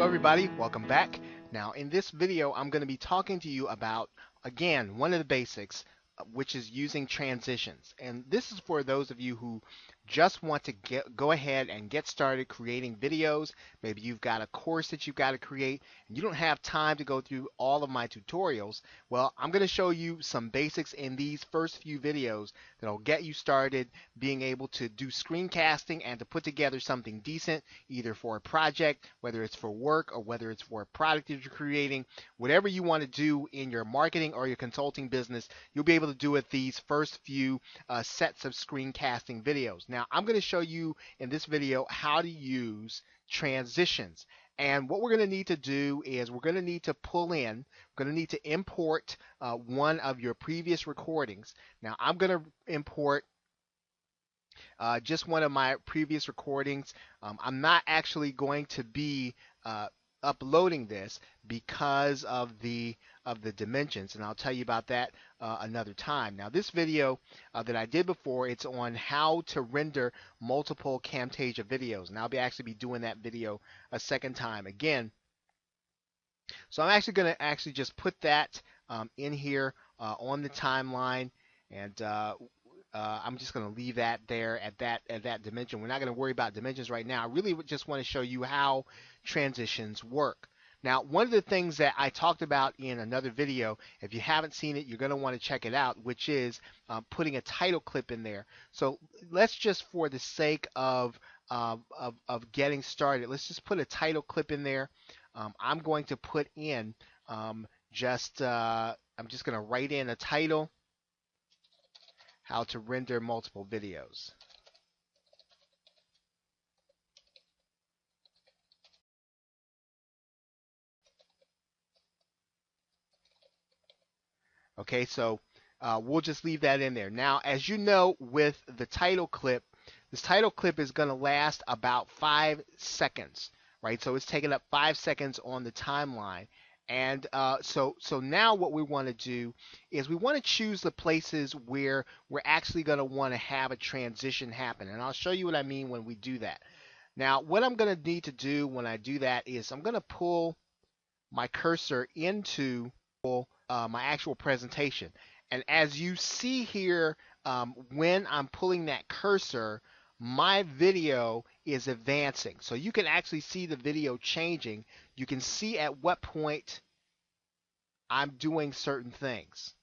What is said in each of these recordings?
Hello everybody, welcome back. Now in this video I'm going to be talking to you about, again, one of the basics, which is using transitions. And this is for those of you who just want to go ahead and get started creating videos. Maybe you've got a course that you've got to create and you don't have time to go through all of my tutorials. Well, I'm going to show you some basics in these first few videos that'll get you started being able to do screencasting and to put together something decent, either for a project, whether it's for work or whether it's for a product that you're creating. Whatever you want to do in your marketing or your consulting business, you'll be able to do with these first few sets of screencasting videos. Now, I'm going to show you in this video how to use transitions. And what we're going to need to do is we're going to need to we're going to need to import one of your previous recordings. Now, I'm going to import just one of my previous recordings. I'm not actually going to be uploading this because of the dimensions, and I'll tell you about that another time. Now, this video that I did before, it's on how to render multiple Camtasia videos, and I'll actually be doing that video a second time again. So I'm actually going to just put that in here on the timeline, and I'm just going to leave that there at that dimension. We're not going to worry about dimensions right now. I really just want to show you how transitions work. Now, one of the things that I talked about in another video, if you haven't seen it, you're going to want to check it out, which is putting a title clip in there. So let's just, for the sake of getting started, let's just put a title clip in there. I'm going to put in I'm just going to write in a title: how to render multiple videos. Okay, so we'll just leave that in there. Now, as you know, with the title clip, this title clip is going to last about 5 seconds, right? So it's taking up 5 seconds on the timeline. And so now what we want to do is we want to choose the places where we're actually going to want to have a transition happen. And I'll show you what I mean when we do that. Now, what I'm going to need to do when I do that is I'm going to pull my cursor into my actual presentation. And as you see here, when I'm pulling that cursor, my video is advancing. So you can actually see the video changing. You can see at what point I'm doing certain things.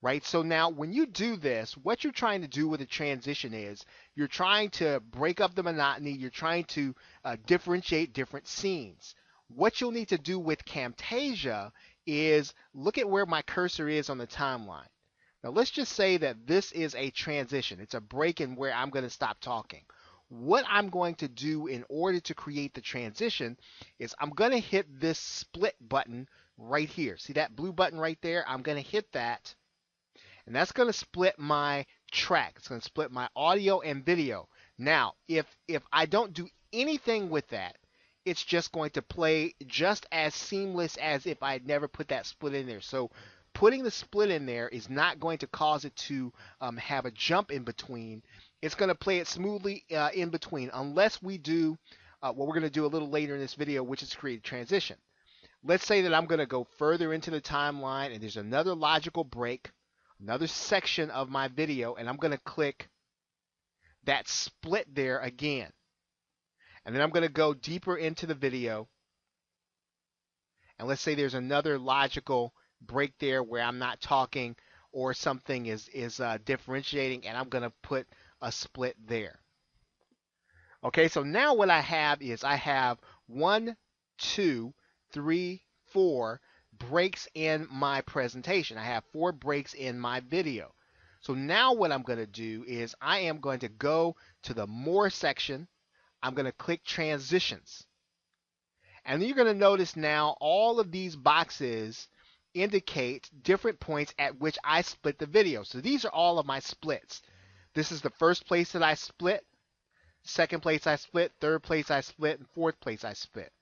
Right? So now when you do this, what you're trying to do with a transition is you're trying to break up the monotony. You're trying to differentiate different scenes. What you'll need to do with Camtasia is look at where my cursor is on the timeline. Now let's just say that this is a transition. It's a break in where I'm going to stop talking. What I'm going to do in order to create the transition is I'm going to hit this split button right here. See that blue button right there? I'm going to hit that, and that's going to split my track. It's going to split my audio and video. Now, if I don't do anything with that, it's just going to play just as seamless as if I had never put that split in there. So putting the split in there is not going to cause it to have a jump in between. It's going to play it smoothly in between, unless we do what we're going to do a little later in this video, which is create a transition. Let's say that I'm going to go further into the timeline and there's another logical break, another section of my video, and I'm going to click that split there again. And then I'm going to go deeper into the video. And let's say there's another logical break there where I'm not talking or something is differentiating, and I'm going to put a split there. Okay, so now what I have is I have 1, 2, 3, 4 breaks in my presentation. I have 4 breaks in my video. So now what I'm going to do is I am going to go to the More section. I'm going to click Transitions. And you're going to notice now all of these boxes indicate different points at which I split the video. So these are all of my splits. This is the first place that I split, second place I split, third place I split, and fourth place I split.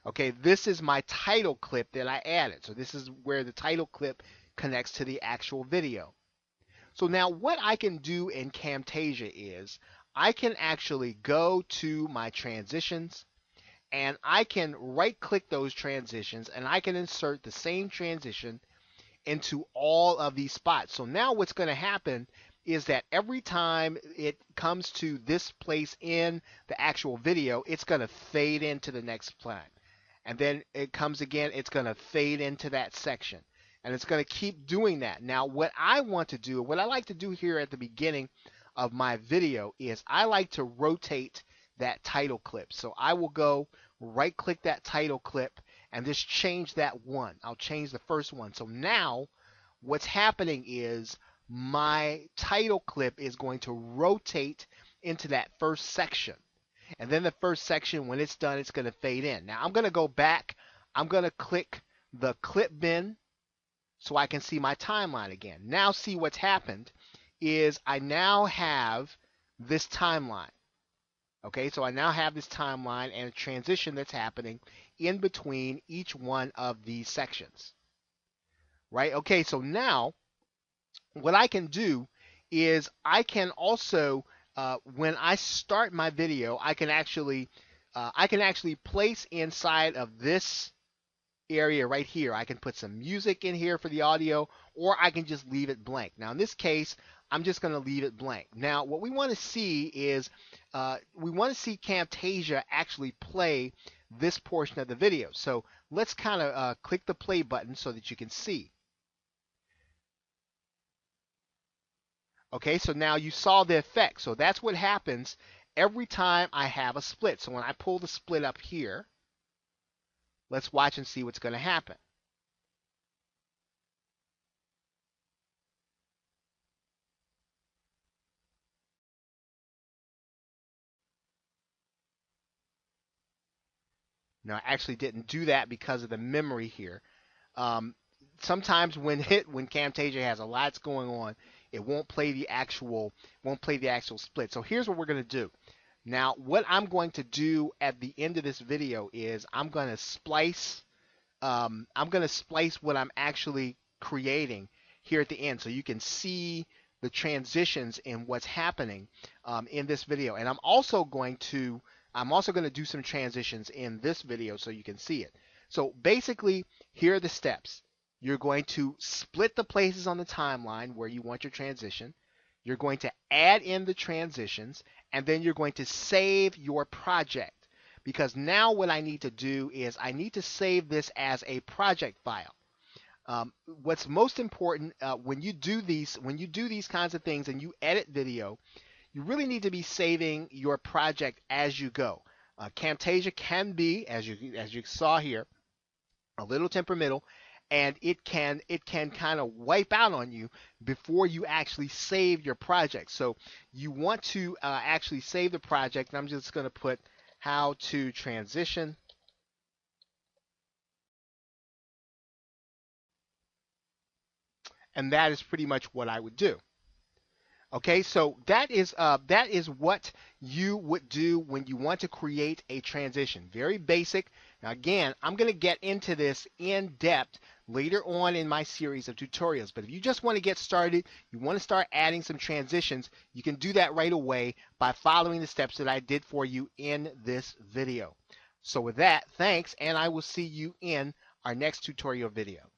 Okay, this is my title clip that I added. So this is where the title clip connects to the actual video. So now what I can do in Camtasia is I can actually go to my transitions and I can right click those transitions and I can insert the same transition into all of these spots. So now what's going to happen is that every time it comes to this place in the actual video, it's going to fade into the next plan. And then it comes again, it's going to fade into that section. And it's going to keep doing that. Now, what I want to do, what I like to do here at the beginning of my video is I like to rotate that title clip. So I will go right click that title clip and just change that one. I'll change the first one. So now what's happening is my title clip is going to rotate into that first section. And then the first section, when it's done, it's going to fade in. Now I'm going to go back. I'm going to click the clip bin so I can see my timeline again. Now see what's happened is I now have this timeline. Okay, so I now have this timeline and a transition that's happening in between each one of these sections. Right? Okay, so now what I can do is I can also, when I start my video, I can actually place inside of this area right here. I can put some music in here for the audio, or I can just leave it blank. Now in this case, I'm just going to leave it blank. Now what we want to see is we want to see Camtasia actually play this portion of the video. So let's kind of click the play button so that you can see. Okay, so now you saw the effect. So that's what happens every time I have a split. So when I pull the split up here, let's watch and see what's going to happen. Now I actually didn't do that because of the memory here. Sometimes when Camtasia has a lot going on, it won't play the actual split. So here's what we're going to do. Now what I'm going to do at the end of this video is I'm going to splice what I'm actually creating here at the end so you can see the transitions in what's happening in this video. And I'm also going to do some transitions in this video so you can see it. So basically, here are the steps. You're going to split the places on the timeline where you want your transition. You're going to add in the transitions, and then you're going to save your project. Because now what I need to do is I need to save this as a project file. What's most important when you do these kinds of things and you edit video, you really need to be saving your project as you go. Camtasia can be, as you saw here, a little temperamental, and it can kind of wipe out on you before you actually save your project. So you want to actually save the project. And I'm just going to put how to transition. And that is pretty much what I would do. Okay, so that is what you would do when you want to create a transition. Very basic. Now again, I'm going to get into this in depth later on in my series of tutorials. But if you just want to get started, you want to start adding some transitions, you can do that right away by following the steps that I did for you in this video. So with that, thanks, and I will see you in our next tutorial video.